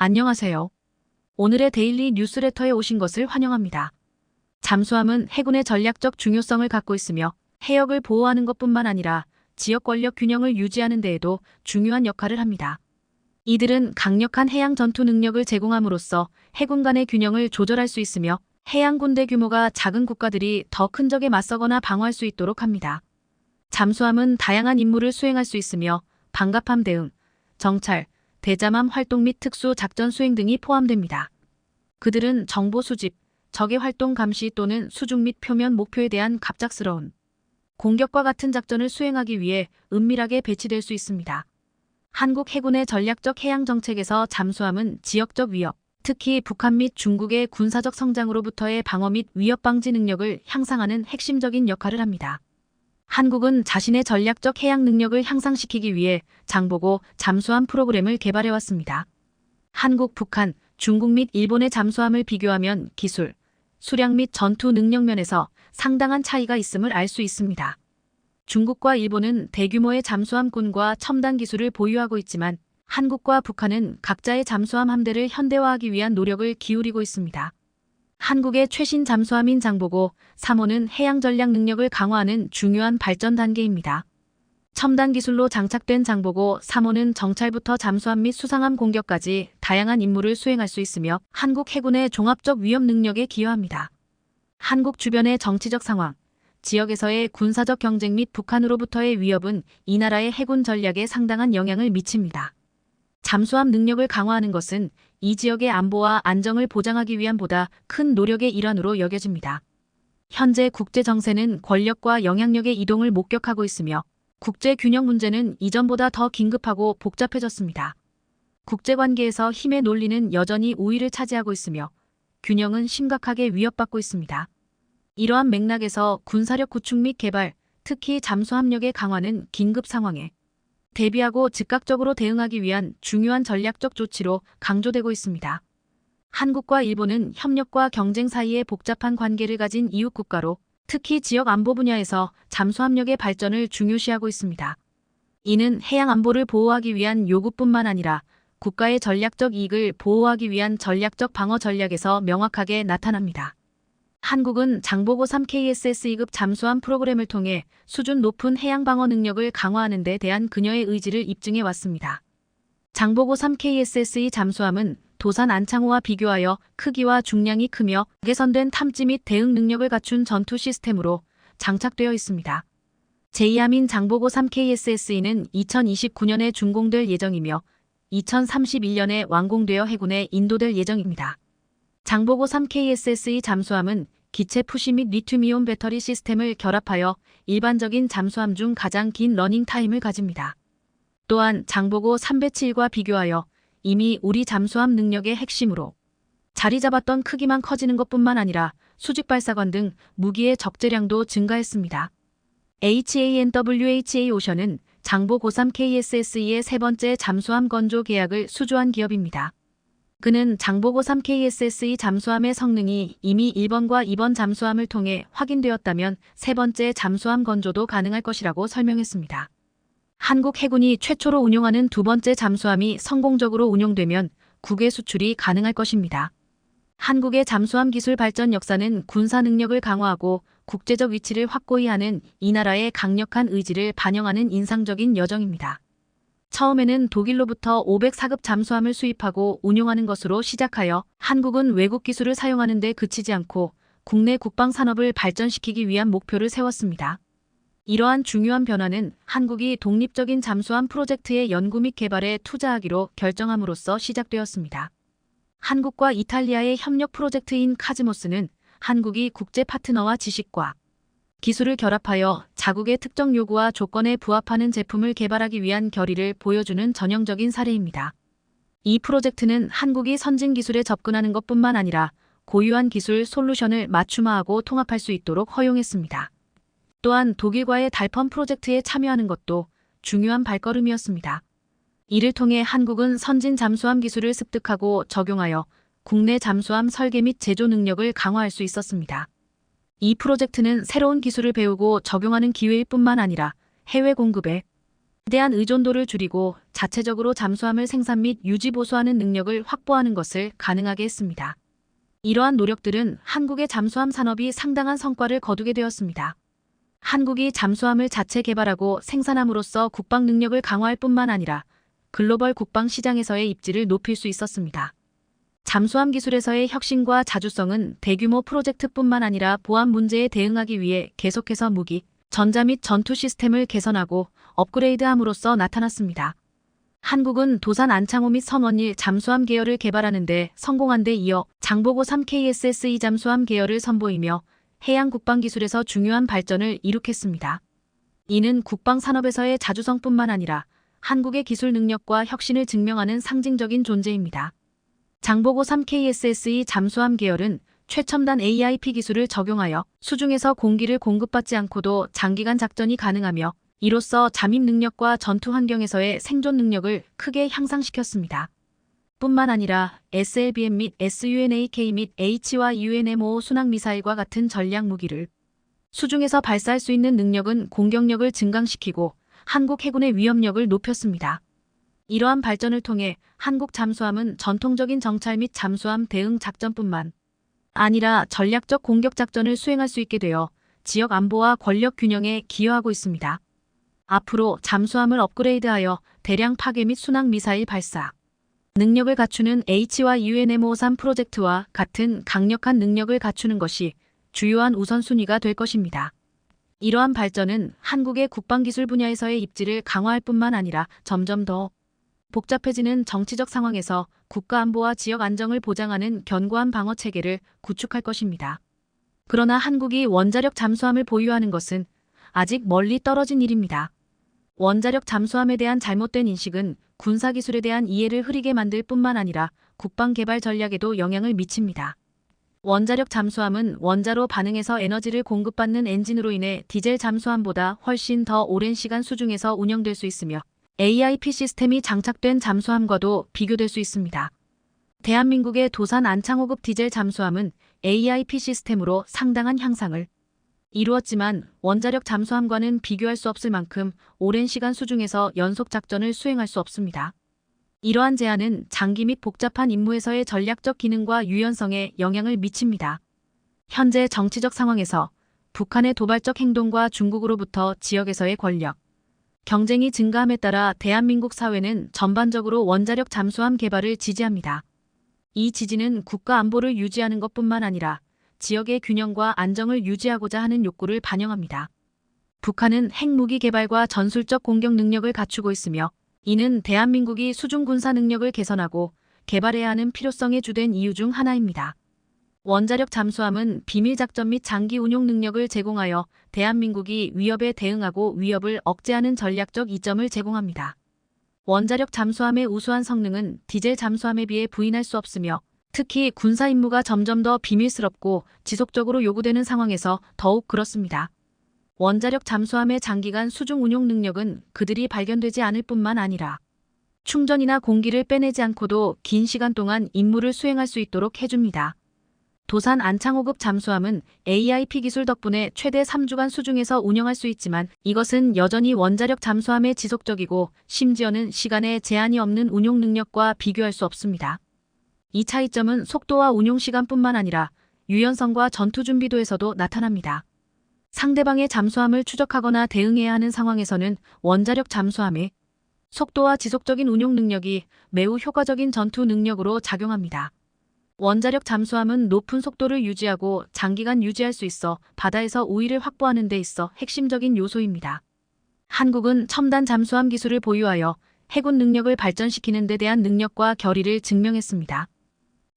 안녕하세요. 오늘의 데일리 뉴스레터에 오신 것을 환영합니다. 잠수함은 해군의 전략적 중요성을 갖고 있으며 해역을 보호하는 것뿐만 아니라 지역 권력 균형을 유지하는 데에도 중요한 역할을 합니다. 이들은 강력한 해양 전투 능력을 제공함으로써 해군 간의 균형을 조절할 수 있으며 해양 군대 규모가 작은 국가들이 더 큰 적에 맞서거나 방어할 수 있도록 합니다. 잠수함은 다양한 임무를 수행할 수 있으며 방갑함 대응, 정찰, 대잠함 활동 및 특수 작전 수행 등이 포함됩니다. 그들은 정보 수집, 적의 활동 감시 또는 수중 및 표면 목표에 대한 갑작스러운 공격과 같은 작전을 수행하기 위해 은밀하게 배치될 수 있습니다. 한국 해군의 전략적 해양 정책에서 잠수함은 지역적 위협, 특히 북한 및 중국의 군사적 성장으로부터의 방어 및 위협 방지 능력을 향상하는 핵심적인 역할을 합니다. 한국은 자신의 전략적 해양 능력을 향상시키기 위해 장보고 잠수함 프로그램을 개발해왔습니다. 한국, 북한, 중국 및 일본의 잠수함을 비교하면 기술, 수량 및 전투 능력 면에서 상당한 차이가 있음을 알 수 있습니다. 중국과 일본은 대규모의 잠수함군과 첨단 기술을 보유하고 있지만 한국과 북한은 각자의 잠수함 함대를 현대화하기 위한 노력을 기울이고 있습니다. 한국의 최신 잠수함인 장보고 3호는 해양 전략 능력을 강화하는 중요한 발전 단계입니다. 첨단 기술로 장착된 장보고 3호는 정찰부터 잠수함 및 수상함 공격까지 다양한 임무를 수행할 수 있으며 한국 해군의 종합적 위협 능력에 기여합니다. 한국 주변의 정치적 상황, 지역에서의 군사적 경쟁 및 북한으로부터의 위협은 이 나라의 해군 전략에 상당한 영향을 미칩니다. 잠수함 능력을 강화하는 것은 이 지역의 안보와 안정을 보장하기 위한 보다 큰 노력의 일환으로 여겨집니다. 현재 국제 정세는 권력과 영향력의 이동을 목격하고 있으며 국제 균형 문제는 이전보다 더 긴급하고 복잡해졌습니다. 국제관계에서 힘의 논리는 여전히 우위를 차지하고 있으며 균형은 심각하게 위협받고 있습니다. 이러한 맥락에서 군사력 구축 및 개발, 특히 잠수함력의 강화는 긴급 상황에 대비하고 즉각적으로 대응하기 위한 중요한 전략적 조치로 강조되고 있습니다. 한국과 일본은 협력과 경쟁 사이에 복잡한 관계를 가진 이웃 국가로 특히 지역 안보 분야에서 잠수함력의 발전을 중요시하고 있습니다. 이는 해양 안보를 보호하기 위한 요구뿐만 아니라 국가의 전략적 이익을 보호하기 위한 전략적 방어 전략에서 명확하게 나타납니다. 한국은 장보고 3KSS 2급 잠수함 프로그램을 통해 수준 높은 해양 방어 능력을 강화하는 데 대한 그녀의 의지를 입증해 왔습니다. 장보고 3KSS2 잠수함은 도산 안창호와 비교하여 크기와 중량이 크며 개선된 탐지 및 대응 능력을 갖춘 전투 시스템으로 장착되어 있습니다. 제2함인 장보고 3KSS2는 2029년에 준공될 예정이며 2031년에 완공되어 해군에 인도될 예정입니다. 장보고 3KSS2 잠수함은 기체 푸시 및 리튬이온 배터리 시스템을 결합하여 일반적인 잠수함 중 가장 긴 러닝 타임을 가집니다. 또한 장보고 3배치1과 비교하여 이미 우리 잠수함 능력의 핵심으로 자리 잡았던 크기만 커지는 것뿐만 아니라 수직 발사관 등 무기의 적재량도 증가했습니다. HANWHA 오션은 장보고 3KSS2의 세 번째 잠수함 건조 계약을 수주한 기업입니다. 그는 장보고 3KSS2 잠수함의 성능이 이미 1번과 2번 잠수함을 통해 확인되었다면 세 번째 잠수함 건조도 가능할 것이라고 설명했습니다. 한국 해군이 최초로 운용하는 두 번째 잠수함이 성공적으로 운용되면 국외 수출이 가능할 것입니다. 한국의 잠수함 기술 발전 역사는 군사 능력을 강화하고 국제적 위치를 확고히 하는 이 나라의 강력한 의지를 반영하는 인상적인 여정입니다. 처음에는 독일로부터 504급 잠수함을 수입하고 운용하는 것으로 시작하여 한국은 외국 기술을 사용하는 데 그치지 않고 국내 국방 산업을 발전시키기 위한 목표를 세웠습니다. 이러한 중요한 변화는 한국이 독립적인 잠수함 프로젝트의 연구 및 개발에 투자하기로 결정함으로써 시작되었습니다. 한국과 이탈리아의 협력 프로젝트인 카즈모스는 한국이 국제 파트너와 지식과 기술을 결합하여 자국의 특정 요구와 조건에 부합하는 제품을 개발하기 위한 결의를 보여주는 전형적인 사례입니다. 이 프로젝트는 한국이 선진 기술에 접근하는 것뿐만 아니라 고유한 기술 솔루션을 맞춤화하고 통합할 수 있도록 허용했습니다. 또한 독일과의 달펀 프로젝트에 참여하는 것도 중요한 발걸음이었습니다. 이를 통해 한국은 선진 잠수함 기술을 습득하고 적용하여 국내 잠수함 설계 및 제조 능력을 강화할 수 있었습니다. 이 프로젝트는 새로운 기술을 배우고 적용하는 기회일 뿐만 아니라 해외 공급에 대한 의존도를 줄이고 자체적으로 잠수함을 생산 및 유지 보수하는 능력을 확보하는 것을 가능하게 했습니다. 이러한 노력들은 한국의 잠수함 산업이 상당한 성과를 거두게 되었습니다. 한국이 잠수함을 자체 개발하고 생산함으로써 국방 능력을 강화할 뿐만 아니라 글로벌 국방 시장에서의 입지를 높일 수 있었습니다. 잠수함 기술에서의 혁신과 자주성은 대규모 프로젝트뿐만 아니라 보안 문제에 대응하기 위해 계속해서 무기, 전자 및 전투 시스템을 개선하고 업그레이드함으로써 나타났습니다. 한국은 도산 안창호 및 선원일 잠수함 계열을 개발하는 데 성공한 데 이어 장보고 3KSSE 잠수함 계열을 선보이며 해양 국방 기술에서 중요한 발전을 이룩했습니다. 이는 국방 산업에서의 자주성뿐만 아니라 한국의 기술 능력과 혁신을 증명하는 상징적인 존재입니다. 장보고 3KSSE 잠수함 계열은 최첨단 AIP 기술을 적용하여 수중에서 공기를 공급받지 않고도 장기간 작전이 가능하며 이로써 잠입 능력과 전투 환경에서의 생존 능력을 크게 향상시켰습니다. 뿐만 아니라 SLBM 및 SUNAK 및 HY-UNMO 순항미사일과 같은 전략 무기를 수중에서 발사할 수 있는 능력은 공격력을 증강시키고 한국 해군의 위협력을 높였습니다. 이러한 발전을 통해 한국 잠수함은 전통적인 정찰 및 잠수함 대응 작전뿐만 아니라 전략적 공격 작전을 수행할 수 있게 되어 지역 안보와 권력 균형에 기여하고 있습니다. 앞으로 잠수함을 업그레이드하여 대량 파괴 및 순항 미사일 발사 능력을 갖추는 HY-UNMO3 프로젝트와 같은 강력한 능력을 갖추는 것이 주요한 우선순위가 될 것입니다. 이러한 발전은 한국의 국방기술 분야에서의 입지를 강화할 뿐만 아니라 점점 더 복잡해지는 정치적 상황에서 국가 안보와 지역 안정을 보장하는 견고한 방어 체계를 구축할 것입니다. 그러나 한국이 원자력 잠수함을 보유하는 것은 아직 멀리 떨어진 일입니다. 원자력 잠수함에 대한 잘못된 인식은 군사기술에 대한 이해를 흐리게 만들 뿐만 아니라 국방 개발 전략에도 영향을 미칩니다. 원자력 잠수함은 원자로 반응해서 에너지를 공급받는 엔진으로 인해 디젤 잠수함보다 훨씬 더 오랜 시간 수중에서 운영될 수 있으며 AIP 시스템이 장착된 잠수함과도 비교될 수 있습니다. 대한민국의 도산 안창호급 디젤 잠수함은 AIP 시스템으로 상당한 향상을 이루었지만 원자력 잠수함과는 비교할 수 없을 만큼 오랜 시간 수중에서 연속 작전을 수행할 수 없습니다. 이러한 제한은 장기 및 복잡한 임무에서의 전략적 기능과 유연성에 영향을 미칩니다. 현재 정치적 상황에서 북한의 도발적 행동과 중국으로부터 지역에서의 권력, 경쟁이 증가함에 따라 대한민국 사회는 전반적으로 원자력 잠수함 개발을 지지합니다. 이 지지는 국가 안보를 유지하는 것뿐만 아니라 지역의 균형과 안정을 유지하고자 하는 욕구를 반영합니다. 북한은 핵무기 개발과 전술적 공격 능력을 갖추고 있으며 이는 대한민국이 수중 군사 능력을 개선하고 개발해야 하는 필요성에 주된 이유 중 하나입니다. 원자력 잠수함은 비밀작전 및 장기 운용 능력을 제공하여 대한민국이 위협에 대응하고 위협을 억제하는 전략적 이점을 제공합니다. 원자력 잠수함의 우수한 성능은 디젤 잠수함에 비해 부인할 수 없으며 특히 군사 임무가 점점 더 비밀스럽고 지속적으로 요구되는 상황에서 더욱 그렇습니다. 원자력 잠수함의 장기간 수중 운용 능력은 그들이 발견되지 않을 뿐만 아니라 충전이나 공기를 빼내지 않고도 긴 시간 동안 임무를 수행할 수 있도록 해줍니다. 도산 안창호급 잠수함은 AIP 기술 덕분에 최대 3주간 수중에서 운영할 수 있지만 이것은 여전히 원자력 잠수함의 지속적이고 심지어는 시간에 제한이 없는 운용 능력과 비교할 수 없습니다. 이 차이점은 속도와 운용 시간뿐만 아니라 유연성과 전투 준비도에서도 나타납니다. 상대방의 잠수함을 추적하거나 대응해야 하는 상황에서는 원자력 잠수함의 속도와 지속적인 운용 능력이 매우 효과적인 전투 능력으로 작용합니다. 원자력 잠수함은 높은 속도를 유지하고 장기간 유지할 수 있어 바다에서 우위를 확보하는 데 있어 핵심적인 요소입니다. 한국은 첨단 잠수함 기술을 보유하여 해군 능력을 발전시키는 데 대한 능력과 결의를 증명했습니다.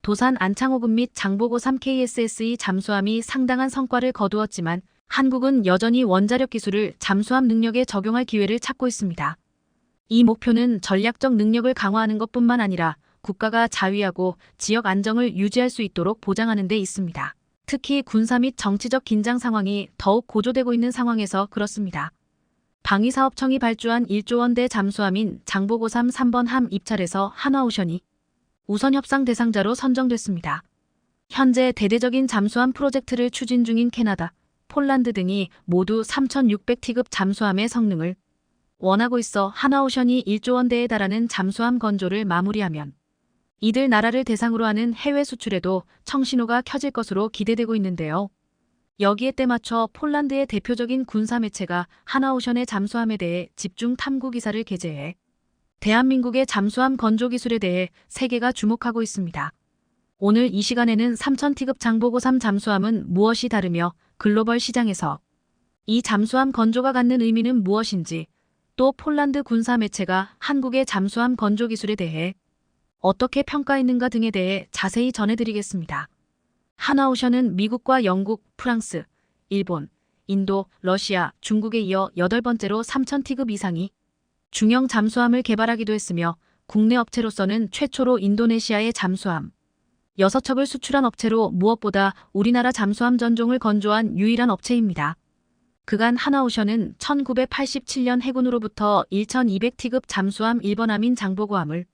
도산 안창호급 및 장보고 3KSSE 잠수함이 상당한 성과를 거두었지만 한국은 여전히 원자력 기술을 잠수함 능력에 적용할 기회를 찾고 있습니다. 이 목표는 전략적 능력을 강화하는 것뿐만 아니라 국가가 자위하고 지역 안정을 유지할 수 있도록 보장하는 데 있습니다. 특히 군사 및 정치적 긴장 상황이 더욱 고조되고 있는 상황에서 그렇습니다. 방위사업청이 발주한 1조 원대 잠수함인 장보고 3번 함 입찰에서 한화오션이 우선 협상 대상자로 선정됐습니다. 현재 대대적인 잠수함 프로젝트를 추진 중인 캐나다, 폴란드 등이 모두 3600T급 잠수함의 성능을 원하고 있어 하나오션이 1조 원대에 달하는 잠수함 건조를 마무리하면 이들 나라를 대상으로 하는 해외 수출에도 청신호가 켜질 것으로 기대되고 있는데요. 여기에 때 맞춰 폴란드의 대표적인 군사 매체가 하나오션의 잠수함에 대해 집중 탐구 기사를 게재해 대한민국의 잠수함 건조 기술에 대해 세계가 주목하고 있습니다. 오늘 이 시간에는 3000T급 장보고3 잠수함은 무엇이 다르며 글로벌 시장에서 이 잠수함 건조가 갖는 의미는 무엇인지, 또 폴란드 군사 매체가 한국의 잠수함 건조 기술에 대해 어떻게 평가했는가 등에 대해 자세히 전해드리겠습니다. 하나오션은 미국과 영국, 프랑스, 일본, 인도, 러시아, 중국에 이어 8번째로 3000T급 이상이 중형 잠수함을 개발하기도 했으며 국내 업체로서는 최초로 인도네시아의 잠수함 6척을 수출한 업체로 무엇보다 우리나라 잠수함 전종을 건조한 유일한 업체입니다. 그간 하나오션은 1987년 해군으로부터 1200T급 잠수함 1번함인 장보고함을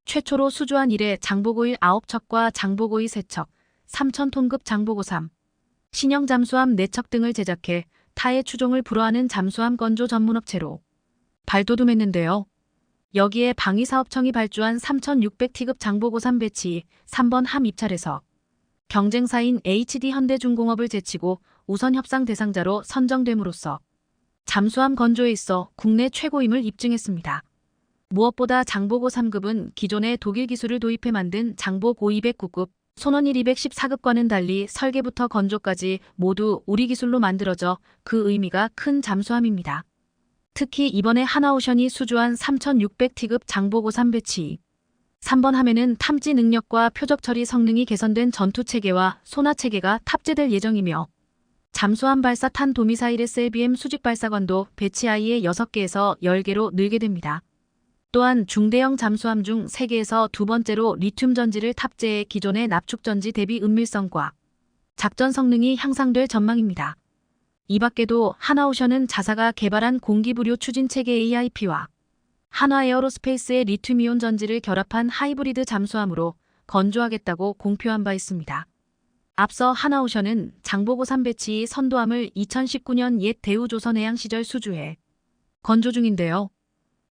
최초로 수주한 이래 장보고1 9척과 장보고2 3척, 3000톤급 장보고3, 신형 잠수함 4척 등을 제작해 타의 추종을 불허하는 잠수함 건조 전문업체로 발돋움했는데요. 여기에 방위사업청이 발주한 3600T급 장보고3 배치 3번 함 입찰에서 경쟁사인 HD 현대중공업을 제치고 우선 협상 대상자로 선정됨으로써 잠수함 건조에 있어 국내 최고임을 입증했습니다. 무엇보다 장보고 3급은 기존의 독일 기술을 도입해 만든 장보고 209급, 손원일 214급과는 달리 설계부터 건조까지 모두 우리 기술로 만들어져 그 의미가 큰 잠수함입니다. 특히 이번에 하나오션이 수주한 3600T급 장보고 3 배치 3번 함에는 탐지 능력과 표적 처리 성능이 개선된 전투체계와 소나체계가 탑재될 예정이며 잠수함 발사 탄 도미사일 SLBM 수직 발사관도 배치 아이의 6개에서 10개로 늘게 됩니다. 또한 중대형 잠수함 중 세계에서 두 번째로 리튬 전지를 탑재해 기존의 납축 전지 대비 은밀성과 작전 성능이 향상될 전망입니다. 이 밖에도 하나오션은 자사가 개발한 공기부료 추진체계 AIP와 한화에어로스페이스의 리튬이온 전지를 결합한 하이브리드 잠수함으로 건조하겠다고 공표한 바 있습니다. 앞서 하나오션은 장보고 3 배치 선도함을 2019년 옛 대우조선해양 시절 수주해 건조 중인데요.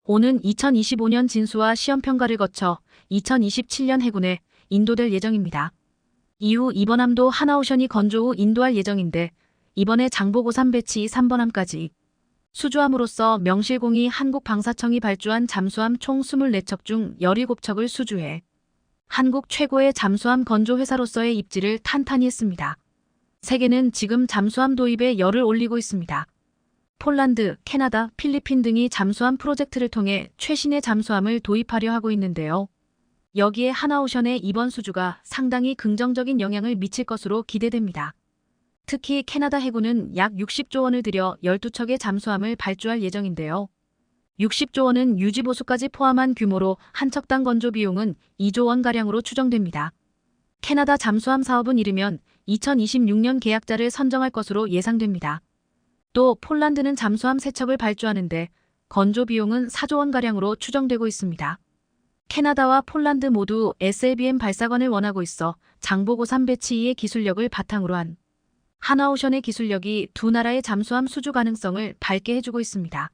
오는 2025년 진수와 시험평가를 거쳐 2027년 해군에 인도될 예정입니다. 이후 이번 함도 하나오션이 건조 후 인도할 예정인데 이번에 장보고 3 배치 3번함까지 수주함으로써 명실공히 한국방사청이 발주한 잠수함 총 24척 중 17척을 수주해 한국 최고의 잠수함 건조 회사로서의 입지를 탄탄히 했습니다. 세계는 지금 잠수함 도입에 열을 올리고 있습니다. 폴란드, 캐나다, 필리핀 등이 잠수함 프로젝트를 통해 최신의 잠수함을 도입하려 하고 있는데요. 여기에 하나오션의 이번 수주가 상당히 긍정적인 영향을 미칠 것으로 기대됩니다. 특히 캐나다 해군은 약 60조 원을 들여 12척의 잠수함을 발주할 예정인데요. 60조 원은 유지보수까지 포함한 규모로 한 척당 건조 비용은 2조 원가량으로 추정됩니다. 캐나다 잠수함 사업은 이르면 2026년 계약자를 선정할 것으로 예상됩니다. 또 폴란드는 잠수함 3척을 발주하는데 건조 비용은 4조 원가량으로 추정되고 있습니다. 캐나다와 폴란드 모두 SLBM 발사관을 원하고 있어 장보고 3 배치 2의 기술력을 바탕으로 한 하나오션의 기술력이 두 나라의 잠수함 수주 가능성을 밝게 해주고 있습니다.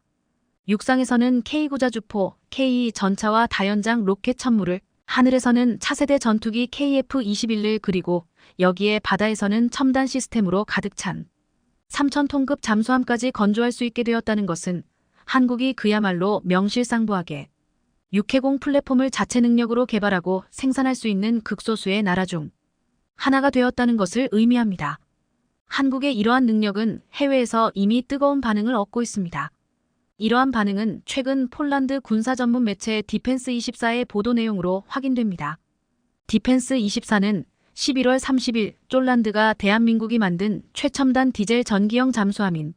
육상에서는 K9자주포, K2 전차와 다연장 로켓 천무를, 하늘에서는 차세대 전투기 KF-21을 그리고 여기에 바다에서는 첨단 시스템으로 가득 찬 3000톤급 잠수함까지 건조할 수 있게 되었다는 것은 한국이 그야말로 명실상부하게 육해공 플랫폼을 자체 능력으로 개발하고 생산할 수 있는 극소수의 나라 중 하나가 되었다는 것을 의미합니다. 한국의 이러한 능력은 해외에서 이미 뜨거운 반응을 얻고 있습니다. 이러한 반응은 최근 폴란드 군사 전문 매체 디펜스24의 보도 내용으로 확인됩니다. 디펜스24는 11월 30일 폴란드가 대한민국이 만든 최첨단 디젤 전기형 잠수함인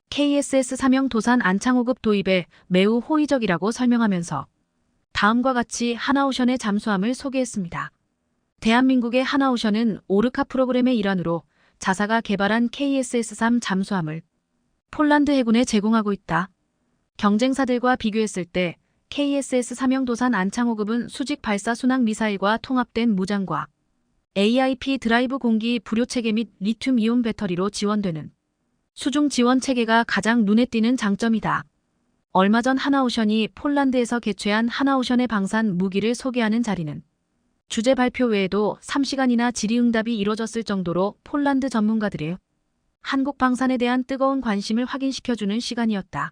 KSS 3형 도산 안창호급 도입에 매우 호의적이라고 설명하면서 다음과 같이 하나오션의 잠수함을 소개했습니다. 대한민국의 하나오션은 오르카 프로그램의 일환으로 자사가 개발한 KSS-3 잠수함을 폴란드 해군에 제공하고 있다. 경쟁사들과 비교했을 때 KSS-3형 도산 안창호급은 수직 발사 순항 미사일과 통합된 무장과 AIP 드라이브 공기 부료 체계 및 리튬 이온 배터리로 지원되는 수중 지원 체계가 가장 눈에 띄는 장점이다. 얼마 전 하나오션이 폴란드에서 개최한 하나오션의 방산 무기를 소개하는 자리는 주제 발표 외에도 3시간이나 질의응답이 이뤄졌을 정도로 폴란드 전문가들의 한국 방산에 대한 뜨거운 관심을 확인시켜주는 시간이었다.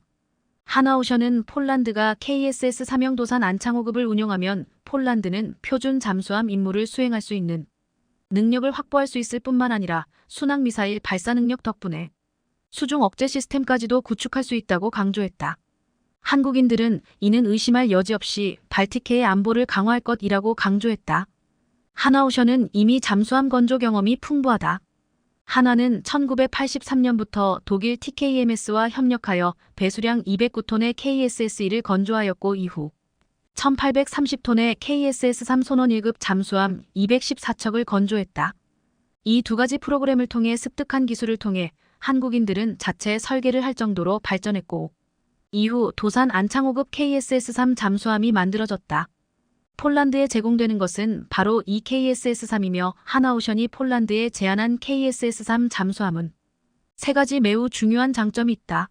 하나오션은 폴란드가 KSS 사명 도산 안창호급을 운용하면 폴란드는 표준 잠수함 임무를 수행할 수 있는 능력을 확보할 수 있을 뿐만 아니라 순항미사일 발사 능력 덕분에 수중 억제 시스템까지도 구축할 수 있다고 강조했다. 한국인들은 이는 의심할 여지 없이 발틱해의 안보를 강화할 것이라고 강조했다. 하나오션은 이미 잠수함 건조 경험이 풍부하다. 한화는 1983년부터 독일 TKMS와 협력하여 배수량 209톤의 KSS-1을 건조하였고 이후 1830톤의 KSS-3 손원 1급 잠수함 214척을 건조했다. 이 두 가지 프로그램을 통해 습득한 기술을 통해 한국인들은 자체 설계를 할 정도로 발전했고 이후 도산 안창호급 KSS-3 잠수함이 만들어졌다. 폴란드에 제공되는 것은 바로 이 KSS-3이며 하나오션이 폴란드에 제안한 KSS-3 잠수함은 세 가지 매우 중요한 장점이 있다.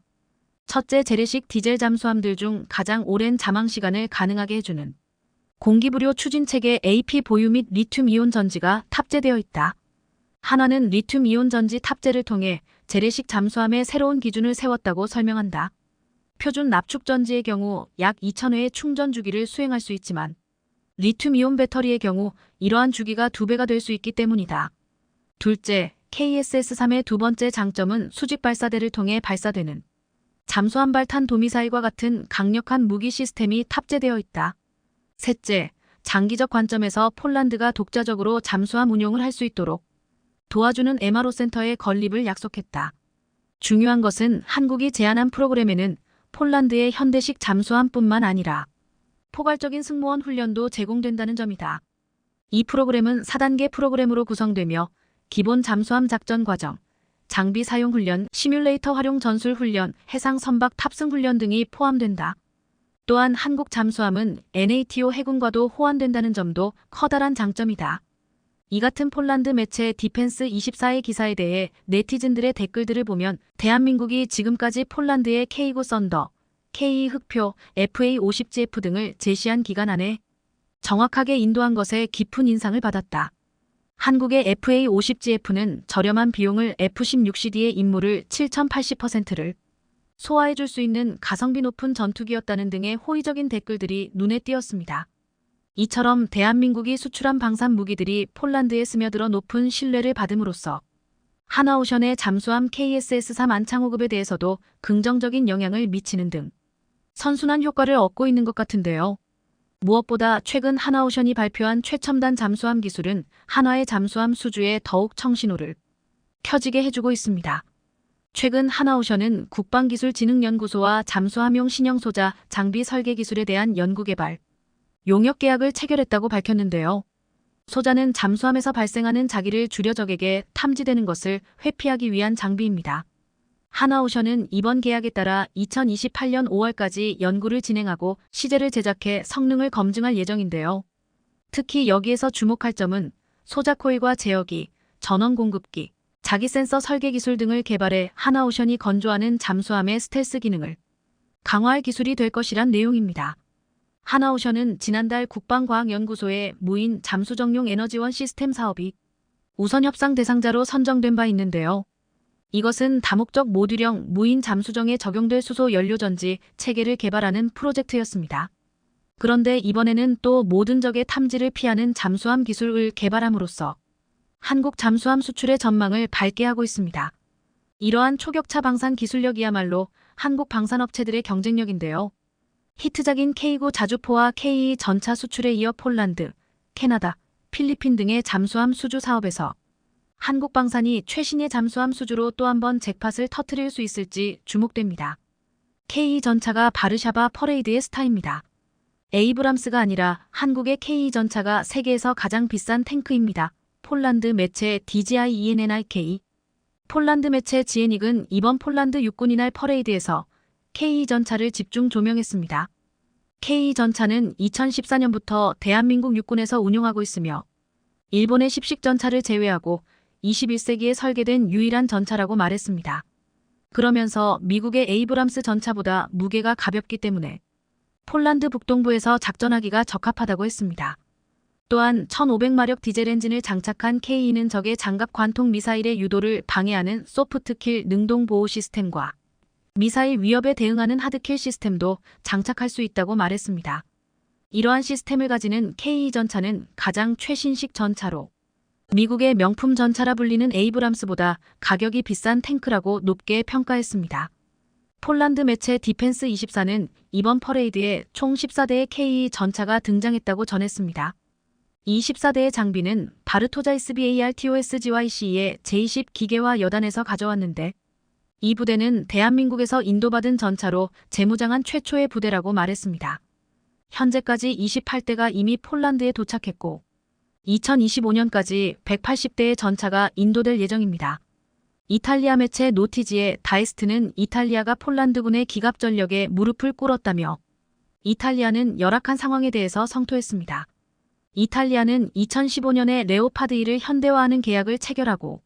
첫째, 재래식 디젤 잠수함들 중 가장 오랜 잠항 시간을 가능하게 해주는 공기부료 추진체계 AP 보유 및 리튬이온 전지가 탑재되어 있다. 한화는 리튬이온 전지 탑재를 통해 재래식 잠수함의 새로운 기준을 세웠다고 설명한다. 표준 납축 전지의 경우 약 2000회의 충전 주기를 수행할 수 있지만 리튬이온 배터리의 경우 이러한 주기가 2배가 될 수 있기 때문이다. 둘째, KSS-3의 두 번째 장점은 수직 발사대를 통해 발사되는 잠수함 발탄 도미사일과 같은 강력한 무기 시스템이 탑재되어 있다. 셋째, 장기적 관점에서 폴란드가 독자적으로 잠수함 운용을 할 수 있도록 도와주는 MRO 센터의 건립을 약속했다. 중요한 것은 한국이 제안한 프로그램에는 폴란드의 현대식 잠수함뿐만 아니라 포괄적인 승무원 훈련도 제공된다는 점이다. 이 프로그램은 4단계 프로그램으로 구성되며 기본 잠수함 작전 과정, 장비 사용 훈련, 시뮬레이터 활용 전술 훈련, 해상 선박 탑승 훈련 등이 포함된다. 또한 한국 잠수함은 NATO 해군과도 호환된다는 점도 커다란 장점이다. 이 같은 폴란드 매체 디펜스24의 기사에 대해 네티즌들의 댓글들을 보면 대한민국이 지금까지 폴란드의 K고 썬더, KE 흑표, FA50GF 등을 제시한 기간 안에 정확하게 인도한 것에 깊은 인상을 받았다. 한국의 FA50GF는 저렴한 비용을 F-16CD의 임무를 7080%를 소화해줄 수 있는 가성비 높은 전투기였다는 등의 호의적인 댓글들이 눈에 띄었습니다. 이처럼 대한민국이 수출한 방산 무기들이 폴란드에 스며들어 높은 신뢰를 받음으로써 하나오션의 잠수함 KSS-3 안창호급에 대해서도 긍정적인 영향을 미치는 등 선순환 효과를 얻고 있는 것 같은데요. 무엇보다 최근 하나오션이 발표한 최첨단 잠수함 기술은 한화의 잠수함 수주에 더욱 청신호를 켜지게 해주고 있습니다. 최근 하나오션은 국방기술진흥연구소와 잠수함용 신형 소자, 장비 설계 기술에 대한 연구개발, 용역 계약을 체결했다고 밝혔는데요. 소자는 잠수함에서 발생하는 자기를 줄여 적에게 탐지되는 것을 회피하기 위한 장비입니다. 하나오션은 이번 계약에 따라 2028년 5월까지 연구를 진행하고 시제를 제작해 성능을 검증할 예정인데요. 특히 여기에서 주목할 점은 소자 코일과 제어기, 전원 공급기, 자기 센서 설계 기술 등을 개발해 하나오션이 건조하는 잠수함의 스텔스 기능을 강화할 기술이 될 것이란 내용입니다. 하나오션은 지난달 국방과학연구소의 무인 잠수정용 에너지원 시스템 사업이 우선 협상 대상자로 선정된 바 있는데요. 이것은 다목적 모듈형 무인 잠수정에 적용될 수소 연료전지 체계를 개발하는 프로젝트였습니다. 그런데 이번에는 또 모든 적의 탐지를 피하는 잠수함 기술을 개발함으로써 한국 잠수함 수출의 전망을 밝게 하고 있습니다. 이러한 초격차 방산 기술력이야말로 한국 방산업체들의 경쟁력인데요. 히트작인 K고 자주포와 KE 전차 수출에 이어 폴란드, 캐나다, 필리핀 등의 잠수함 수주 사업에서 한국 방산이 최신의 잠수함 수주로 또 한 번 잭팟을 터뜨릴 수 있을지 주목됩니다. KE 전차가 바르샤바 퍼레이드의 스타입니다. 에이브람스가 아니라 한국의 KE 전차가 세계에서 가장 비싼 탱크입니다. 폴란드 매체 DGIENNIK, 폴란드 매체 지에닉은 이번 폴란드 육군이날 퍼레이드에서 KE 전차를 집중 조명했습니다. KE 전차는 2014년부터 대한민국 육군에서 운용하고 있으며 일본의 십식 전차를 제외하고 21세기에 설계된 유일한 전차라고 말했습니다. 그러면서 미국의 에이브람스 전차보다 무게가 가볍기 때문에 폴란드 북동부에서 작전하기가 적합하다고 했습니다. 또한 1500마력 디젤 엔진을 장착한 K는 적의 장갑 관통 미사일의 유도를 방해하는 소프트킬 능동 보호 시스템과 미사일 위협에 대응하는 하드킬 시스템도 장착할 수 있다고 말했습니다. 이러한 시스템을 가지는 K 전차는 가장 최신식 전차로 미국의 명품 전차라 불리는 에이브람스보다 가격이 비싼 탱크라고 높게 평가했습니다. 폴란드 매체 디펜스24는 이번 퍼레이드에 총 14대의 K 전차가 등장했다고 전했습니다. 이 14대의 장비는 바르토자이스 BARTOSGYC의 제20 기계화 여단에서 가져왔는데 이 부대는 대한민국에서 인도받은 전차로 재무장한 최초의 부대라고 말했습니다. 현재까지 28대가 이미 폴란드에 도착했고 2025년까지 180대의 전차가 인도될 예정입니다. 이탈리아 매체 노티지의 다이스트는 이탈리아가 폴란드군의 기갑 전력에 무릎을 꿇었다며 이탈리아는 열악한 상황에 대해서 성토했습니다. 이탈리아는 2015년에 레오파드 1을 현대화하는 계약을 체결하고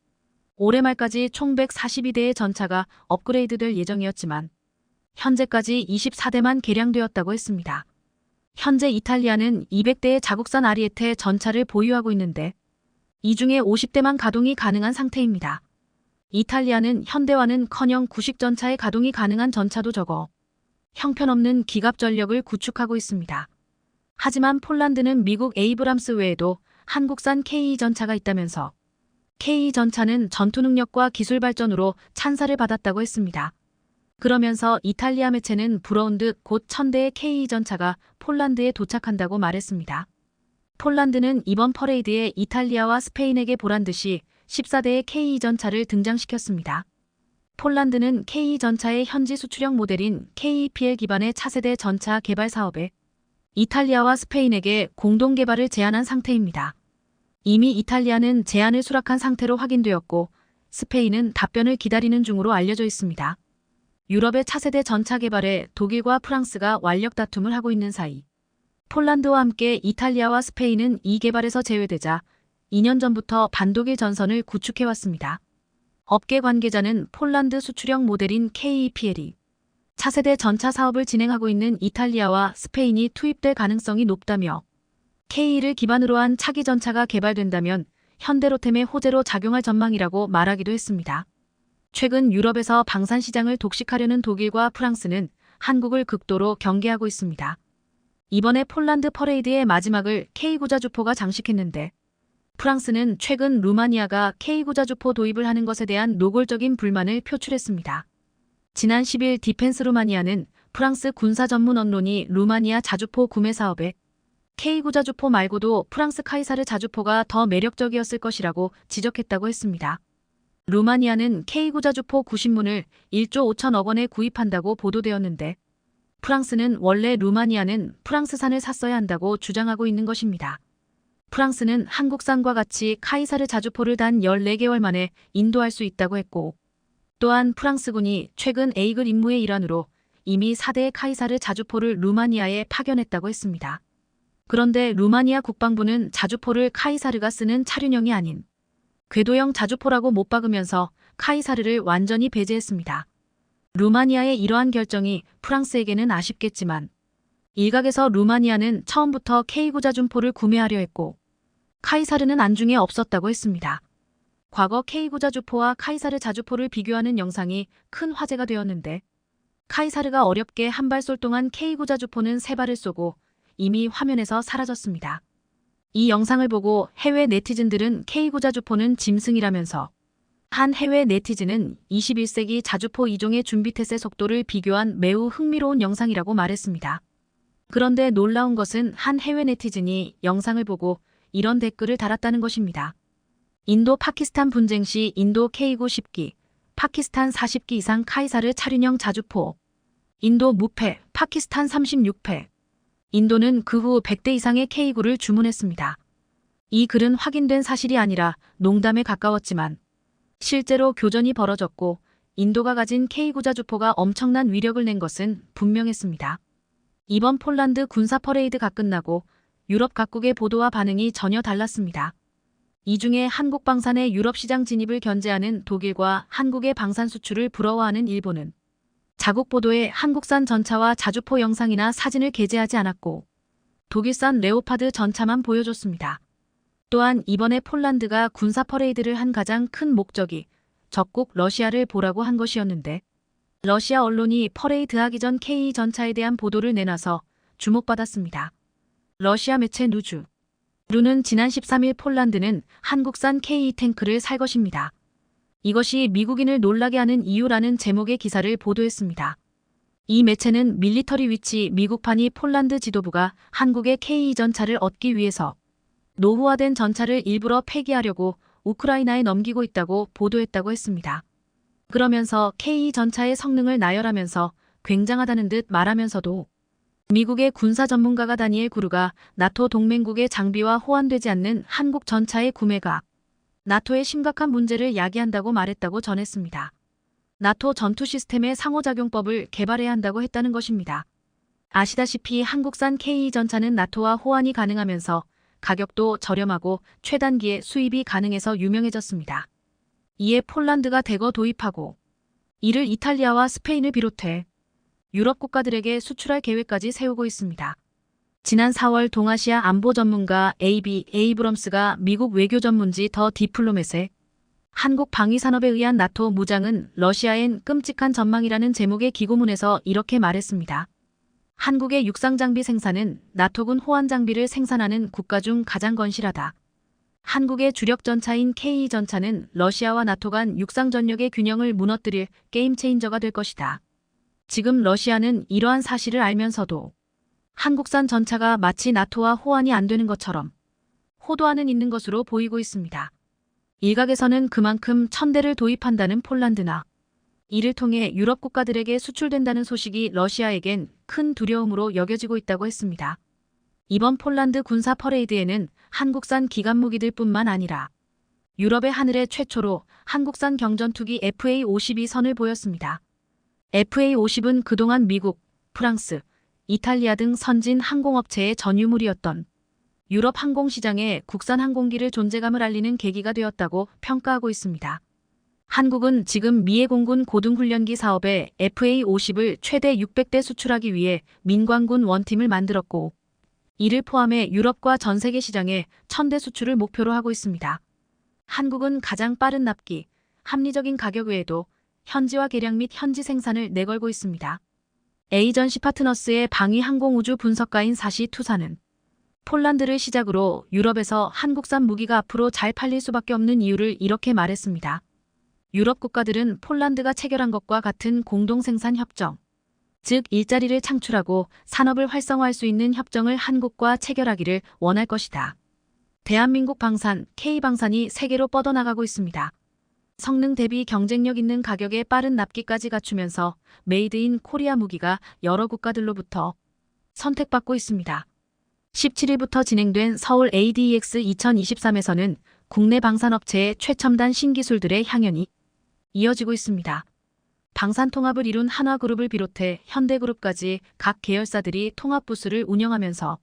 올해 말까지 총 142대의 전차가 업그레이드될 예정이었지만 현재까지 24대만 개량되었다고 했습니다. 현재 이탈리아는 200대의 자국산 아리에테 전차를 보유하고 있는데 이 중에 50대만 가동이 가능한 상태입니다. 이탈리아는 현대화는커녕 구식 전차의 가동이 가능한 전차도 적어 형편없는 기갑 전력을 구축하고 있습니다. 하지만 폴란드는 미국 에이브람스 외에도 한국산 K 전차가 있다면서 K 전차는 전투 능력과 기술 발전으로 찬사를 받았다고 했습니다. 그러면서 이탈리아 매체는 부러운 듯 곧 1000대의 K 전차가 폴란드에 도착한다고 말했습니다. 폴란드는 이번 퍼레이드에 이탈리아와 스페인에게 보란듯이 14대의 K 전차를 등장시켰습니다. 폴란드는 K 전차의 현지 수출형 모델인 KPL 기반의 차세대 전차 개발 사업에 이탈리아와 스페인에게 공동 개발을 제안한 상태입니다. 이미 이탈리아는 제안을 수락한 상태로 확인되었고 스페인은 답변을 기다리는 중으로 알려져 있습니다. 유럽의 차세대 전차 개발에 독일과 프랑스가 완력 다툼을 하고 있는 사이 폴란드와 함께 이탈리아와 스페인은 이 개발에서 제외되자 2년 전부터 반독일 전선을 구축해왔습니다. 업계 관계자는 폴란드 수출형 모델인 KPL이 차세대 전차 사업을 진행하고 있는 이탈리아와 스페인이 투입될 가능성이 높다며 K를 기반으로 한 차기 전차가 개발된다면 현대로템의 호재로 작용할 전망이라고 말하기도 했습니다. 최근 유럽에서 방산 시장을 독식하려는 독일과 프랑스는 한국을 극도로 경계하고 있습니다. 이번에 폴란드 퍼레이드의 마지막을 K구자주포가 장식했는데 프랑스는 최근 루마니아가 K구자주포 도입을 하는 것에 대한 노골적인 불만을 표출했습니다. 지난 10일 디펜스 루마니아는 프랑스 군사 전문 언론이 루마니아 자주포 구매 사업에 K구자주포 말고도 프랑스 카이사르 자주포가 더 매력적이었을 것이라고 지적했다고 했습니다. 루마니아는 K구자주포 90문을 1조 5천억 원에 구입한다고 보도되었는데 프랑스는 원래 루마니아는 프랑스산을 샀어야 한다고 주장하고 있는 것입니다. 프랑스는 한국산과 같이 카이사르 자주포를 단 14개월 만에 인도할 수 있다고 했고 또한 프랑스군이 최근 에이글 임무의 일환으로 이미 4대의 카이사르 자주포를 루마니아에 파견했다고 했습니다. 그런데 루마니아 국방부는 자주포를 카이사르가 쓰는 차륜형이 아닌 궤도형 자주포라고 못 박으면서 카이사르를 완전히 배제했습니다. 루마니아의 이러한 결정이 프랑스에게는 아쉽겠지만 일각에서 루마니아는 처음부터 K구자주포를 구매하려 했고 카이사르는 안중에 없었다고 했습니다. 과거 K구자주포와 카이사르 자주포를 비교하는 영상이 큰 화제가 되었는데 카이사르가 어렵게 한 발 쏠 동안 K구자주포는 3발을 쏘고 이미 화면에서 사라졌습니다. 이 영상을 보고 해외 네티즌들은 K구자주포는 짐승이라면서 한 해외 네티즌은 21세기 자주포 2종의 준비태세 속도를 비교한 매우 흥미로운 영상이라고 말했습니다. 그런데 놀라운 것은 한 해외 네티즌이 영상을 보고 이런 댓글을 달았다는 것입니다. 인도 파키스탄 분쟁 시 인도 K9 10기, 파키스탄 40기 이상 카이사르 차륜형 자주포, 인도 무패, 파키스탄 36패, 인도는 그 후 100대 이상의 K9를 주문했습니다. 이 글은 확인된 사실이 아니라 농담에 가까웠지만 실제로 교전이 벌어졌고 인도가 가진 K구자주포가 엄청난 위력을 낸 것은 분명했습니다. 이번 폴란드 군사 퍼레이드가 끝나고 유럽 각국의 보도와 반응이 전혀 달랐습니다. 이 중에 한국 방산의 유럽 시장 진입을 견제하는 독일과 한국의 방산 수출을 부러워하는 일본은 자국 보도에 한국산 전차와 자주포 영상이나 사진을 게재하지 않았고 독일산 레오파드 전차만 보여줬습니다. 또한 이번에 폴란드가 군사 퍼레이드를 한 가장 큰 목적이 적국 러시아를 보라고 한 것이었는데 러시아 언론이 퍼레이드하기 전 K 전차에 대한 보도를 내놔서 주목받았습니다. 러시아 매체 누는 지난 13일 폴란드는 한국산 K 탱크를 살 것입니다. 이것이 미국인을 놀라게 하는 이유라는 제목의 기사를 보도했습니다. 이 매체는 밀리터리 위치 미국판이 폴란드 지도부가 한국의 K 전차를 얻기 위해서 노후화된 전차를 일부러 폐기하려고 우크라이나에 넘기고 있다고 보도했다고 했습니다. 그러면서 K 전차의 성능을 나열하면서 굉장하다는 듯 말하면서도 미국의 군사 전문가가 다니엘 구르가 나토 동맹국의 장비와 호환되지 않는 한국 전차의 구매가 나토의 심각한 문제를 야기한다고 말했다고 전했습니다. 나토 전투 시스템의 상호작용법을 개발해야 한다고 했다는 것입니다. 아시다시피 한국산 K 전차는 나토와 호환이 가능하면서 가격도 저렴하고 최단기에 수입이 가능해서 유명해졌습니다. 이에 폴란드가 대거 도입하고 이를 이탈리아와 스페인을 비롯해 유럽 국가들에게 수출할 계획까지 세우고 있습니다. 지난 4월 동아시아 안보 전문가 A.B. 에이브럼스가 미국 외교 전문지 더 디플로맷에 한국 방위산업에 의한 나토 무장은 러시아엔 끔찍한 전망이라는 제목의 기고문에서 이렇게 말했습니다. 한국의 육상장비 생산은 나토군 호환 장비를 생산하는 국가 중 가장 건실하다. 한국의 주력 전차인 K 전차는 러시아와 나토 간 육상 전력의 균형을 무너뜨릴 게임 체인저가 될 것이다. 지금 러시아는 이러한 사실을 알면서도 한국산 전차가 마치 나토와 호환이 안 되는 것처럼 호도하는 있는 것으로 보이고 있습니다. 일각에서는 그만큼 1000대를 도입한다는 폴란드나 이를 통해 유럽 국가들에게 수출된다는 소식이 러시아에겐 큰 두려움으로 여겨지고 있다고 했습니다. 이번 폴란드 군사 퍼레이드에는 한국산 기관 무기들 뿐만 아니라 유럽의 하늘에 최초로 한국산 경전투기 FA-52선을 보였습니다. FA-50은 그동안 미국, 프랑스, 이탈리아 등 선진 항공업체의 전유물이었던 유럽 항공시장에 국산 항공기를 존재감을 알리는 계기가 되었다고 평가하고 있습니다. 한국은 지금 미해 공군 고등훈련기 사업에 FA-50을 최대 600대 수출하기 위해 민관군 원팀을 만들었고 이를 포함해 유럽과 전 세계 시장에 1000대 수출을 목표로 하고 있습니다. 한국은 가장 빠른 납기, 합리적인 가격 외에도 현지화 개량 및 현지 생산을 내걸고 있습니다. 에이전시 파트너스의 방위 항공우주 분석가인 사시 투사는 폴란드를 시작으로 유럽에서 한국산 무기가 앞으로 잘 팔릴 수밖에 없는 이유를 이렇게 말했습니다. 유럽 국가들은 폴란드가 체결한 것과 같은 공동생산 협정, 즉 일자리를 창출하고 산업을 활성화할 수 있는 협정을 한국과 체결하기를 원할 것이다. 대한민국 방산, K방산이 세계로 뻗어나가고 있습니다. 성능 대비 경쟁력 있는 가격에 빠른 납기까지 갖추면서 메이드 인 코리아 무기가 여러 국가들로부터 선택받고 있습니다. 17일부터 진행된 서울 ADEX 2023에서는 국내 방산업체의 최첨단 신기술들의 향연이 이어지고 있습니다. 방산 통합을 이룬 한화그룹을 비롯해 현대그룹까지 각 계열사들이 통합부스를 운영하면서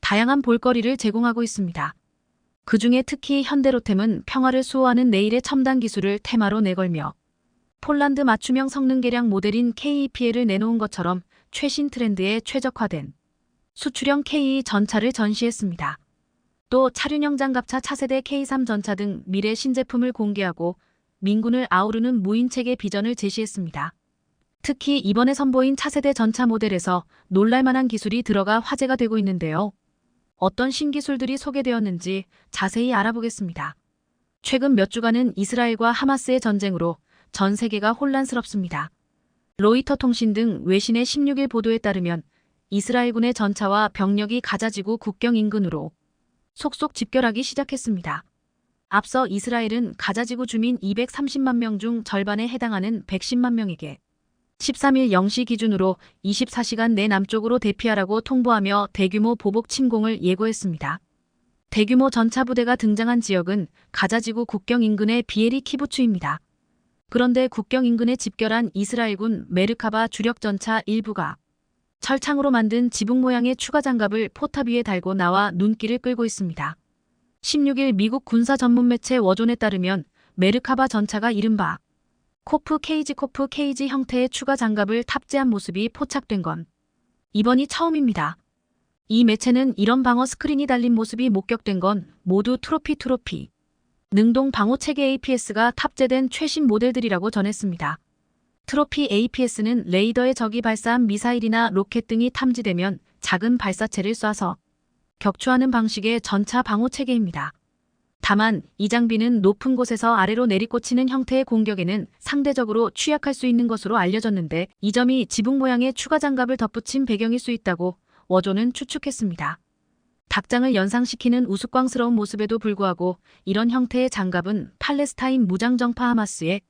다양한 볼거리를 제공하고 있습니다. 그중에 특히 현대로템은 평화를 수호하는 내일의 첨단 기술을 테마로 내걸며 폴란드 맞춤형 성능 개량 모델인 KEPL을 내놓은 것처럼 최신 트렌드에 최적화된 수출형 K 전차를 전시했습니다. 또 차륜형 장갑차 차세대 K3 전차 등 미래 신제품을 공개하고 민군을 아우르는 무인체계 비전을 제시했습니다. 특히 이번에 선보인 차세대 전차 모델에서 놀랄만한 기술이 들어가 화제가 되고 있는데요. 어떤 신기술들이 소개되었는지 자세히 알아보겠습니다. 최근 몇 주간은 이스라엘과 하마스의 전쟁으로 전 세계가 혼란스럽습니다. 로이터 통신 등 외신의 16일 보도에 따르면 이스라엘군의 전차와 병력이 가자지구 국경 인근으로 속속 집결하기 시작했습니다. 앞서 이스라엘은 가자지구 주민 230만 명 중 절반에 해당하는 110만 명에게 13일 0시 기준으로 24시간 내 남쪽으로 대피하라고 통보하며 대규모 보복 침공을 예고했습니다. 대규모 전차 부대가 등장한 지역은 가자지구 국경 인근의 비에리 키부츠입니다. 그런데 국경 인근에 집결한 이스라엘군 메르카바 주력 전차 일부가 철창으로 만든 지붕 모양의 추가 장갑을 포탑 위에 달고 나와 눈길을 끌고 있습니다. 16일 미국 군사 전문 매체 워존에 따르면 메르카바 전차가 이른바 코프 케이지 형태의 추가 장갑을 탑재한 모습이 포착된 건 이번이 처음입니다. 이 매체는 이런 방어 스크린이 달린 모습이 목격된 건 모두 트로피 능동 방호 체계 APS가 탑재된 최신 모델들이라고 전했습니다. 트로피 APS는 레이더에 적이 발사한 미사일이나 로켓 등이 탐지되면 작은 발사체를 쏴서 격추하는 방식의 전차 방호 체계입니다. 다만 이 장비는 높은 곳에서 아래로 내리꽂히는 형태의 공격에는 상대적으로 취약할 수 있는 것으로 알려졌는데 이 점이 지붕 모양의 추가 장갑을 덧붙인 배경일 수 있다고 워존은 추측했습니다. 닭장을 연상시키는 우스꽝스러운 모습에도 불구하고 이런 형태의 장갑은 팔레스타인 무장정파 하마스의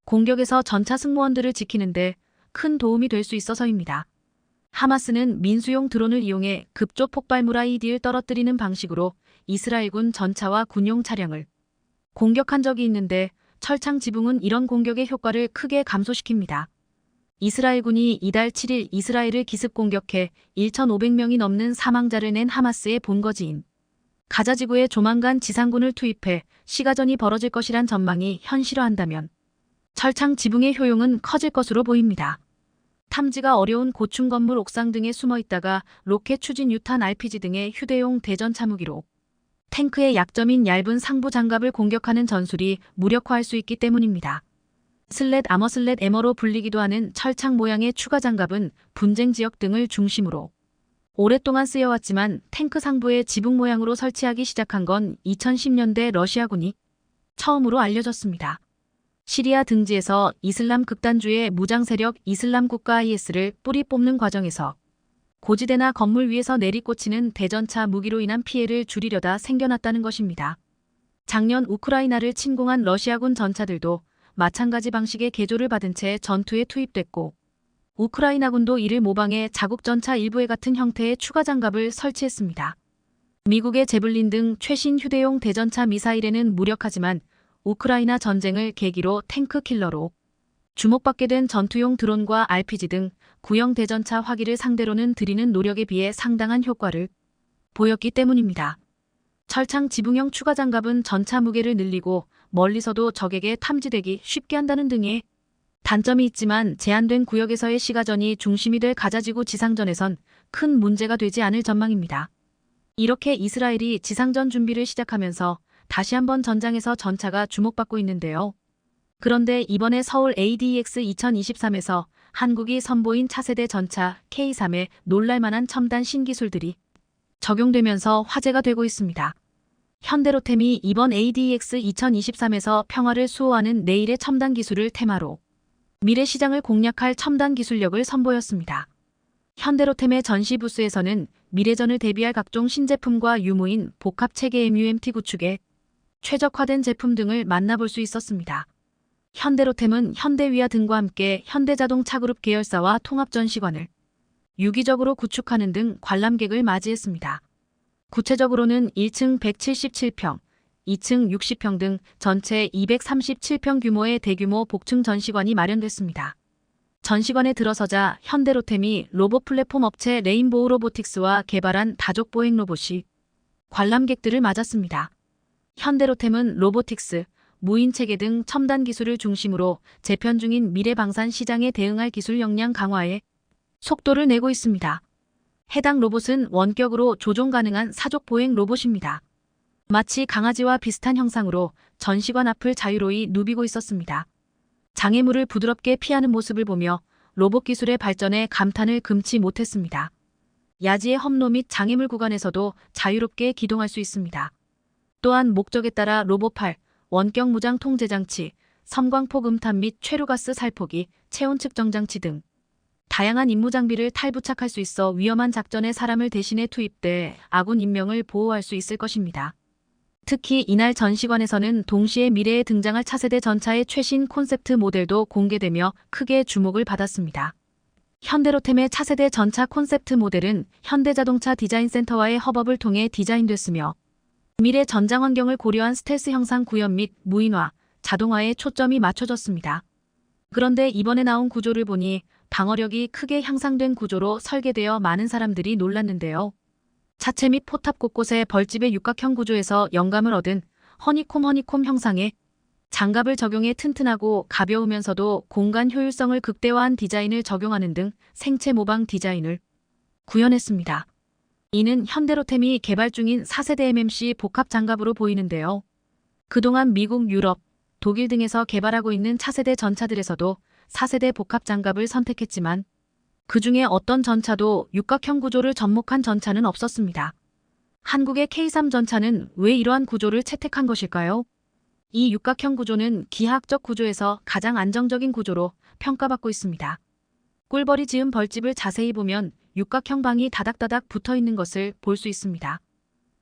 공격에서 전차 승무원들을 지키는데 큰 도움이 될 수 있어서입니다. 하마스는 민수용 드론을 이용해 급조 폭발물 IED를 떨어뜨리는 방식으로 이스라엘군 전차와 군용 차량을 공격한 적이 있는데 철창 지붕은 이런 공격의 효과를 크게 감소시킵니다. 이스라엘군이 이달 7일 이스라엘을 기습 공격해 1,500명이 넘는 사망자를 낸 하마스의 본거지인 가자 지구에 조만간 지상군을 투입해 시가전이 벌어질 것이란 전망이 현실화한다면 철창 지붕의 효용은 커질 것으로 보입니다. 탐지가 어려운 고층 건물 옥상 등에 숨어 있다가 로켓 추진 유탄 RPG 등의 휴대용 대전차 무기로 탱크의 약점인 얇은 상부 장갑을 공격하는 전술이 무력화할 수 있기 때문입니다. 슬랫 에머로 불리기도 하는 철창 모양의 추가 장갑은 분쟁 지역 등을 중심으로 오랫동안 쓰여왔지만 탱크 상부에 지붕 모양으로 설치하기 시작한 건 2010년대 러시아군이 처음으로 알려졌습니다. 시리아 등지에서 이슬람 극단주의 무장 세력 이슬람 국가 IS를 뿌리 뽑는 과정에서 고지대나 건물 위에서 내리꽂히는 대전차 무기로 인한 피해를 줄이려다 생겨났다는 것입니다. 작년 우크라이나를 침공한 러시아군 전차들도 마찬가지 방식의 개조를 받은 채 전투에 투입됐고 우크라이나군도 이를 모방해 자국 전차 일부에 같은 형태의 추가 장갑을 설치했습니다. 미국의 제블린 등 최신 휴대용 대전차 미사일에는 무력하지만 우크라이나 전쟁을 계기로 탱크 킬러로 주목받게 된 전투용 드론과 RPG 등 구형 대전차 화기를 상대로는 들이는 노력에 비해 상당한 효과를 보였기 때문입니다. 철창 지붕형 추가 장갑은 전차 무게를 늘리고 멀리서도 적에게 탐지되기 쉽게 한다는 등의 단점이 있지만 제한된 구역에서의 시가전이 중심이 될 가자지구 지상전에선 큰 문제가 되지 않을 전망입니다. 이렇게 이스라엘이 지상전 준비를 시작하면서 다시 한번 전장에서 전차가 주목받고 있는데요. 그런데 이번에 서울 ADEX 2023에서 한국이 선보인 차세대 전차 K3에 놀랄만한 첨단 신기술들이 적용되면서 화제가 되고 있습니다. 현대로템이 이번 ADEX 2023에서 평화를 수호하는 내일의 첨단 기술을 테마로 미래 시장을 공략할 첨단 기술력을 선보였습니다. 현대로템의 전시 부스에서는 미래전을 대비할 각종 신제품과 유무인 복합체계 MUMT 구축에 최적화된 제품 등을 만나볼 수 있었습니다. 현대로템은 현대위아 등과 함께 현대자동차 그룹 계열사와 통합전시관을 유기적으로 구축하는 등 관람객을 맞이했습니다. 구체적으로는 1층 177평, 2층 60평 등 전체 237평 규모의 대규모 복층 전시관이 마련됐습니다. 전시관에 들어서자 현대로템이 로봇 플랫폼 업체 레인보우 로보틱스와 개발한 다족 보행 로봇이 관람객들을 맞았습니다. 현대로템은 로보틱스, 무인체계 등 첨단 기술을 중심으로 재편 중인 미래 방산 시장에 대응할 기술 역량 강화에 속도를 내고 있습니다. 해당 로봇은 원격으로 조종 가능한 사족 보행 로봇입니다. 마치 강아지와 비슷한 형상으로 전시관 앞을 자유로이 누비고 있었습니다. 장애물을 부드럽게 피하는 모습을 보며 로봇 기술의 발전에 감탄을 금치 못했습니다. 야지의 험로 및 장애물 구간에서도 자유롭게 기동할 수 있습니다. 또한 목적에 따라 로봇팔, 원격 무장 통제 장치, 섬광폭 음탄 및 최루가스 살포기, 체온 측정 장치 등 다양한 임무 장비를 탈부착할 수 있어 위험한 작전에 사람을 대신해 투입돼 아군 인명을 보호할 수 있을 것입니다. 특히 이날 전시관에서는 동시에 미래에 등장할 차세대 전차의 최신 콘셉트 모델도 공개되며 크게 주목을 받았습니다. 현대로템의 차세대 전차 콘셉트 모델은 현대자동차 디자인센터와의 협업을 통해 디자인됐으며 미래 전장 환경을 고려한 스텔스 형상 구현 및 무인화, 자동화에 초점이 맞춰졌습니다. 그런데 이번에 나온 구조를 보니 방어력이 크게 향상된 구조로 설계되어 많은 사람들이 놀랐는데요. 차체 및 포탑 곳곳에 벌집의 육각형 구조에서 영감을 얻은 허니콤 형상의 장갑을 적용해 튼튼하고 가벼우면서도 공간 효율성을 극대화한 디자인을 적용하는 등 생체 모방 디자인을 구현했습니다. 이는 현대로템이 개발 중인 4세대 MMC 복합 장갑으로 보이는데요. 그동안 미국, 유럽, 독일 등에서 개발하고 있는 차세대 전차들에서도 4세대 복합 장갑을 선택했지만 그 중에 어떤 전차도 육각형 구조를 접목한 전차는 없었습니다. 한국의 K3 전차는 왜 이러한 구조를 채택한 것일까요? 이 육각형 구조는 기하학적 구조에서 가장 안정적인 구조로 평가받고 있습니다. 꿀벌이 지은 벌집을 자세히 보면 육각형 방이 다닥다닥 붙어 있는 것을 볼 수 있습니다.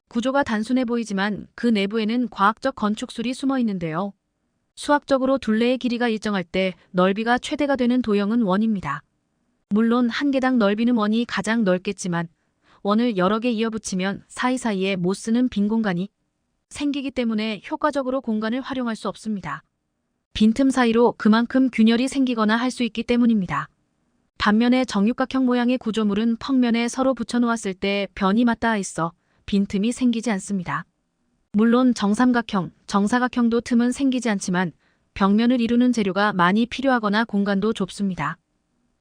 구조가 단순해 보이지만 그 내부에는 과학적 건축술이 숨어 있는데요. 수학적으로 둘레의 길이가 일정할 때 넓이가 최대가 되는 도형은 원입니다. 물론 한 개당 넓이는 원이 가장 넓겠지만 원을 여러 개 이어붙이면 사이사이에 못 쓰는 빈 공간이 생기기 때문에 효과적으로 공간을 활용할 수 없습니다. 빈틈 사이로 그만큼 균열이 생기거나 할 수 있기 때문입니다. 반면에 정육각형 모양의 구조물은 펑면에 서로 붙여놓았을 때 변이 맞닿아 있어 빈틈이 생기지 않습니다. 물론 정삼각형, 정사각형도 틈은 생기지 않지만 벽면을 이루는 재료가 많이 필요하거나 공간도 좁습니다.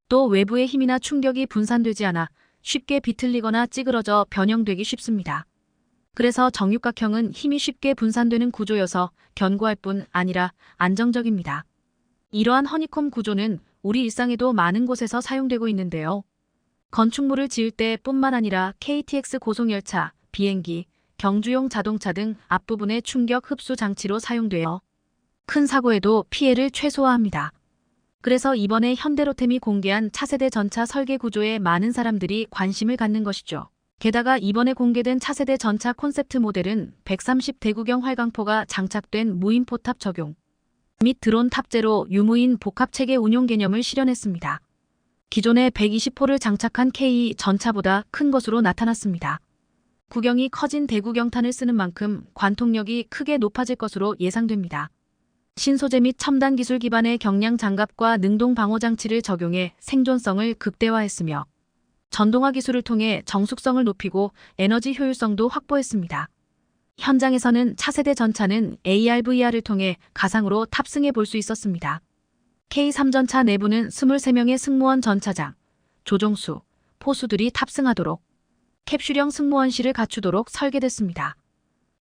또 외부의 힘이나 충격이 분산되지 않아 쉽게 비틀리거나 찌그러져 변형되기 쉽습니다. 그래서 정육각형은 힘이 쉽게 분산되는 구조여서 견고할 뿐 아니라 안정적입니다. 이러한 허니콤 구조는 우리 일상에도 많은 곳에서 사용되고 있는데요. 건축물을 지을 때뿐만 아니라 KTX 고속열차, 비행기, 경주용 자동차 등 앞부분의 충격 흡수 장치로 사용되어 큰 사고에도 피해를 최소화합니다. 그래서 이번에 현대로템이 공개한 차세대 전차 설계 구조에 많은 사람들이 관심을 갖는 것이죠. 게다가 이번에 공개된 차세대 전차 콘셉트 모델은 130대구경 활강포가 장착된 무인 포탑 적용 및 드론 탑재로 유무인 복합체계 운용 개념을 실현했습니다. 기존에 120호를 장착한 K 전차보다 큰 것으로 나타났습니다. 구경이 커진 대구경탄을 쓰는 만큼 관통력이 크게 높아질 것으로 예상됩니다. 신소재 및 첨단 기술 기반의 경량 장갑과 능동 방호 장치를 적용해 생존성을 극대화했으며 전동화 기술을 통해 정숙성을 높이고 에너지 효율성도 확보했습니다. 현장에서는 차세대 전차는 AR/VR을 통해 가상으로 탑승해 볼 수 있었습니다. K3 전차 내부는 23명의 승무원 전차장, 조종수, 포수들이 탑승하도록 캡슐형 승무원실을 갖추도록 설계됐습니다.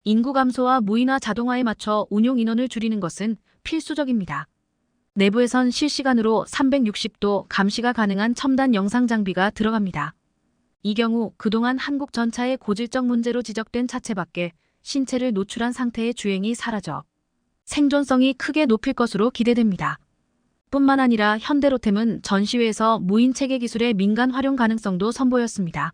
인구 감소와 무인화 자동화에 맞춰 운용 인원을 줄이는 것은 필수적입니다. 내부에선 실시간으로 360도 감시가 가능한 첨단 영상 장비가 들어갑니다. 이 경우 그동안 한국 전차의 고질적 문제로 지적된 차체 밖에 신체를 노출한 상태의 주행이 사라져 생존성이 크게 높일 것으로 기대됩니다. 뿐만 아니라 현대로템은 전시회에서 무인 체계 기술의 민간 활용 가능성도 선보였습니다.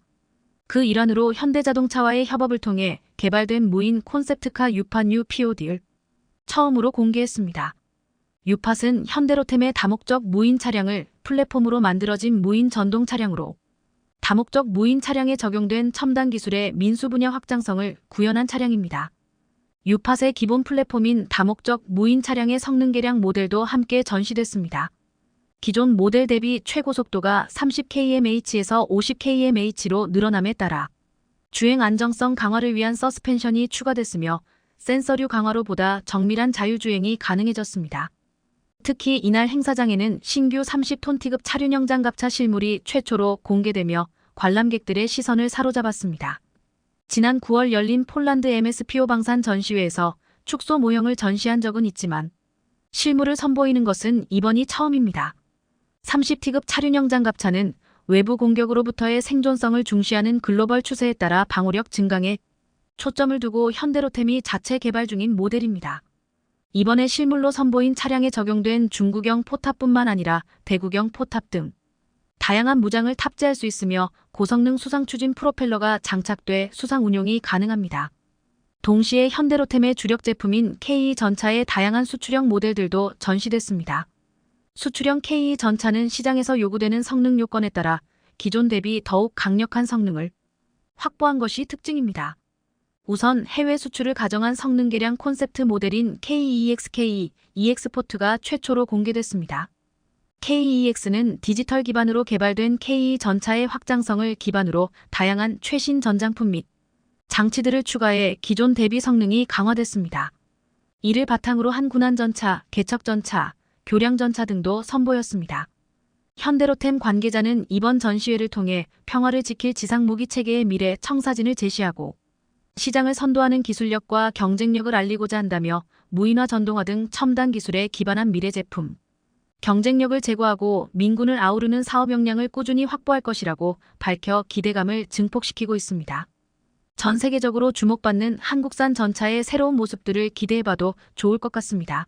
그 일환으로 현대자동차와의 협업을 통해 개발된 무인 콘셉트카 유팟 뉴 POD를 처음으로 공개했습니다. 유팟은 현대로템의 다목적 무인 차량을 플랫폼으로 만들어진 무인 전동 차량으로 다목적 무인 차량에 적용된 첨단 기술의 민수 분야 확장성을 구현한 차량입니다. 유팟의 기본 플랫폼인 다목적 무인 차량의 성능 개량 모델도 함께 전시됐습니다. 기존 모델 대비 최고 속도가 30km/h에서 50km/h로 늘어남에 따라 주행 안정성 강화를 위한 서스펜션이 추가됐으며 센서류 강화로 보다 정밀한 자율주행이 가능해졌습니다. 특히 이날 행사장에는 신규 30톤 T급 차륜형 장갑차 실물이 최초로 공개되며 관람객들의 시선을 사로잡았습니다. 지난 9월 열린 폴란드 MSPO 방산 전시회에서 축소 모형을 전시한 적은 있지만 실물을 선보이는 것은 이번이 처음입니다. 30T급 차륜형 장갑차는 외부 공격으로부터의 생존성을 중시하는 글로벌 추세에 따라 방호력 증강에 초점을 두고 현대로템이 자체 개발 중인 모델입니다. 이번에 실물로 선보인 차량에 적용된 중구경 포탑뿐만 아니라 대구경 포탑 등 다양한 무장을 탑재할 수 있으며 고성능 수상 추진 프로펠러가 장착돼 수상 운용이 가능합니다. 동시에 현대로템의 주력 제품인 K 전차의 다양한 수출형 모델들도 전시됐습니다. 수출형 K 전차는 시장에서 요구되는 성능 요건에 따라 기존 대비 더욱 강력한 성능을 확보한 것이 특징입니다. 우선 해외 수출을 가정한 성능 개량 콘셉트 모델인 KEXK, EX포트가 최초로 공개됐습니다. KEX는 디지털 기반으로 개발된 KE 전차의 확장성을 기반으로 다양한 최신 전장품 및 장치들을 추가해 기존 대비 성능이 강화됐습니다. 이를 바탕으로 한 군안전차, 개척전차, 교량전차 등도 선보였습니다. 현대로템 관계자는 이번 전시회를 통해 평화를 지킬 지상무기체계의 미래 청사진을 제시하고 시장을 선도하는 기술력과 경쟁력을 알리고자 한다며 무인화 전동화 등 첨단 기술에 기반한 미래 제품, 경쟁력을 제고하고 민군을 아우르는 사업 역량을 꾸준히 확보할 것이라고 밝혀 기대감을 증폭시키고 있습니다. 전 세계적으로 주목받는 한국산 전차의 새로운 모습들을 기대해봐도 좋을 것 같습니다.